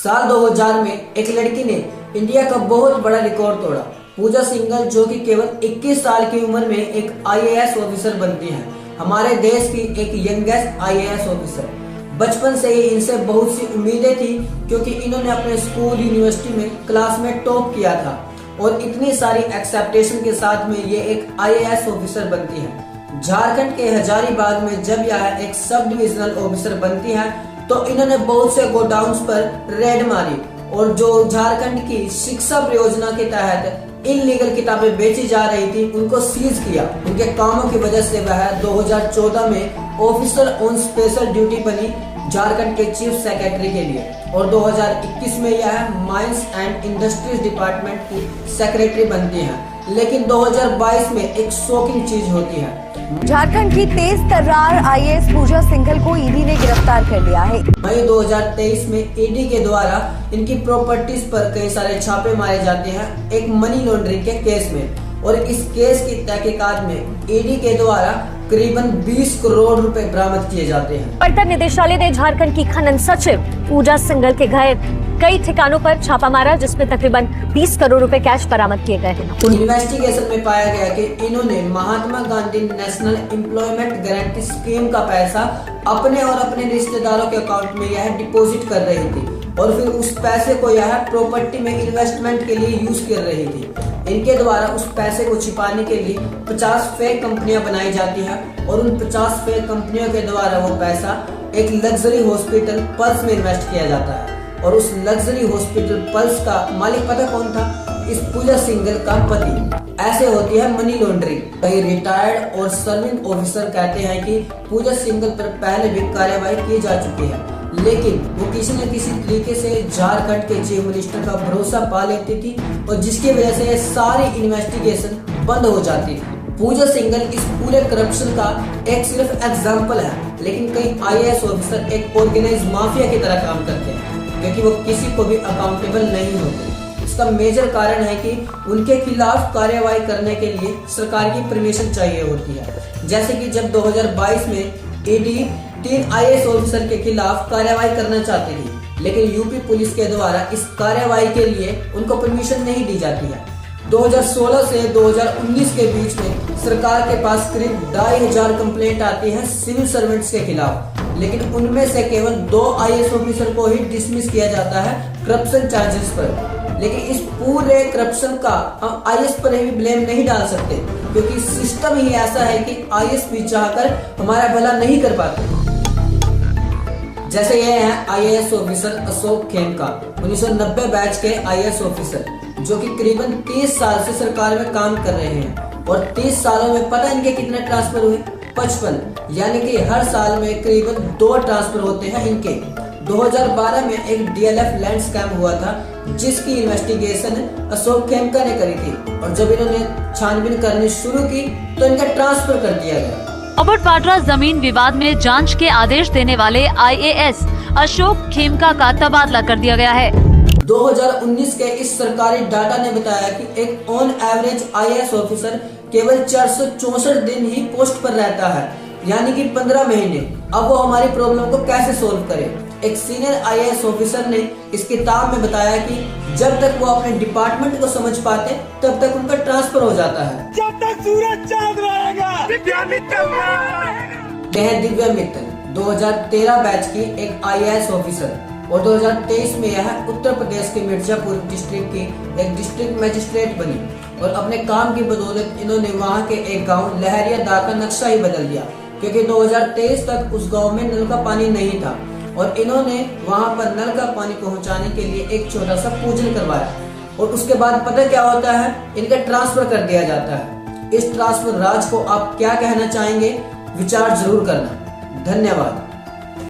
साल 2000 में एक लड़की ने इंडिया का बहुत बड़ा रिकॉर्ड तोड़ा। पूजा सिंघल, जो कि केवल 21 साल की उम्र में एक आईएएस ऑफिसर बनती हैं, हमारे देश की एक यंगेस्ट आईएएस ऑफिसर। बचपन से ही इनसे बहुत सी उम्मीदें थी, क्योंकि इन्होंने अपने स्कूल यूनिवर्सिटी में क्लास में टॉप किया था और इतनी सारी एक्सेप्टेशन के साथ में ये एक आईएएस ऑफिसर बनती है। झारखंड के हजारीबाग में जब यह एक सब डिविजनल ऑफिसर बनती है तो इन्होंने बहुत से गोडाउन्स पर रेड मारी और जो झारखंड की शिक्षा परियोजना के तहत इनलीगल किताबें बेची जा रही थी उनको सीज किया। उनके कामों की वजह से वह 2014 में ऑफिसर ऑन स्पेशल ड्यूटी बनी झारखंड के चीफ सेक्रेटरी के लिए और 2021 में यह माइंस एंड इंडस्ट्रीज डिपार्टमेंट की सेक्रेटरी बनती है। लेकिन 2022 में एक शॉकिंग चीज होती है। झारखंड की तेज तर्रार आईएएस पूजा सिंघल को ईडी ने गिरफ्तार कर लिया है। मई 2023 में ईडी के द्वारा इनकी प्रॉपर्टीज पर कई सारे छापे मारे जाते हैं एक मनी लॉन्ड्रिंग के केस में, और इस केस की तहकीकात में ईडी के द्वारा करीबन 20 करोड़ रुपए बरामद किए जाते हैं। पर्यटन निदेशालय ने झारखंड की खनन सचिव पूजा सिंघल के घर कई ठिकानों पर छापा मारा, जिसमें तकरीबन 20 करोड़ रुपए कैश बरामद किए गए हैं। इन्वेस्टिगेशन में पाया गया कि इन्होंने Mahatma Gandhi national employment guarantee scheme का पैसा अपने और अपने रिश्तेदारों के अकाउंट में यह डिपॉजिट कर रही थी और फिर उस पैसे को यह प्रॉपर्टी में इन्वेस्टमेंट के लिए यूज कर रही थी। इनके द्वारा उस पैसे को छिपाने के लिए 50 फेक कंपनियां बनाई जाती हैं और उन 50 फेक कंपनियों के द्वारा वो पैसा एक लग्जरी हॉस्पिटल पल्स में इन्वेस्ट किया जाता है। और उस लग्जरी हॉस्पिटल पल्स का मालिक पता कौन था? इस पूजा सिंघल का पति। ऐसे होती है मनी लॉन्ड्रिंग। कई रिटायर्ड और सर्विंग ऑफिसर कहते हैं कि पूजा सिंघल पर पहले भी कार्रवाई की जा चुकी है, लेकिन वो किसी न किसी तरीके से झारखंड के चीफ मिनिस्टर का भरोसा पा लेती थी और जिसकी वजह से सारी इन्वेस्टिगेशन बंद हो जाती थी। पूजा सिंघल इस पूरे करप्शन का एक सिर्फ एग्जाम्पल है, लेकिन कई आईएएस ऑफिसर एक ऑर्गेनाइज माफिया की तरह काम करते हैं, क्योंकि वो किसी को भी अकाउंटेबल नहीं होते। इसका मेजर कारण है कि उनके खिलाफ कार्रवाई करने के लिए सरकार की परमिशन चाहिए होती है। जैसे कि जब 2022 में ईडी 3 आईएएस ऑफिसर के खिलाफ कार्रवाई करना चाहती थी, लेकिन यूपी पुलिस के द्वारा इस कार्रवाई के लिए उनको परमिशन नहीं दी जाती है। 2016 से 2019 के बीच में सरकार के पास करीब 2500 कंप्लेंट आती हैं सिविल सर्वेंट्स के खिलाफ, लेकिन उनमें से केवल 2 आईएएस ऑफिसर को ही डिसमिस किया जाता है करप्शन चार्जेस पर। लेकिन इस पूरे करप्शन का हम आईएएस पर भी ब्लेम नहीं डाल सकते, क्योंकि सिस्टम ही ऐसा है कि आईएएस भी चाहकर हमारा भला नहीं कर पाते। जैसे ये है IAS officer Ashok Khemka, 1990 batch के आईएएस ऑफिसर, जो कि करीबन 30 साल से सरकार में काम कर रहे हैं और 30 सालों में पता इनके कितने ट्रांसफर हुए? 55, यानी कि हर साल में करीबन 2 ट्रांसफर होते हैं इनके। 2012 में एक डीएलएफ लैंड स्कैम हुआ था, जिसकी इन्वेस्टिगेशन अशोक खेमका ने करी थी और जब इन्होंने छानबीन करनी शुरू की तो इनका ट्रांसफर कर दिया गया। रॉबर्ट वाड्रा जमीन विवाद में जांच के आदेश देने वाले आईएएस अशोक खेमका का तबादला कर दिया गया है। 2019 के इस सरकारी डाटा ने बताया कि एक ऑन एवरेज आईएएस ऑफिसर केवल 464 दिन ही पोस्ट पर रहता है, यानी कि 15 महीने। अब वो हमारी प्रॉब्लम को कैसे सोल्व करे? एक सीनियर आईएएस ऑफिसर ने इस किताब में बताया कि जब तक वो अपने डिपार्टमेंट को समझ पाते तब तक उनका ट्रांसफर हो जाता है। जब तक सूरज चांद रहेगा दिव्या मित्तल। दिव्या मित्तल 2013 बैच की एक आईएएस ऑफिसर और 2023 में यह उत्तर प्रदेश के मिर्जापुर डिस्ट्रिक्ट की एक डिस्ट्रिक्ट मजिस्ट्रेट बनी और अपने काम की बदौलत इन्होंने वहां के एक गांव लहरिया दा का नक्शा ही बदल दिया, क्योंकि 2023 तक उस गांव में नल का पानी नहीं था और इन्होंने वहां पर नल का पानी पहुंचाने के लिए एक छोटा सा पूजन करवाया और उसके बाद पता क्या होता है? इनका ट्रांसफर कर दिया जाता है। इस ट्रांसफर राज को आप क्या कहना चाहेंगे? विचार जरूर करना। धन्यवाद।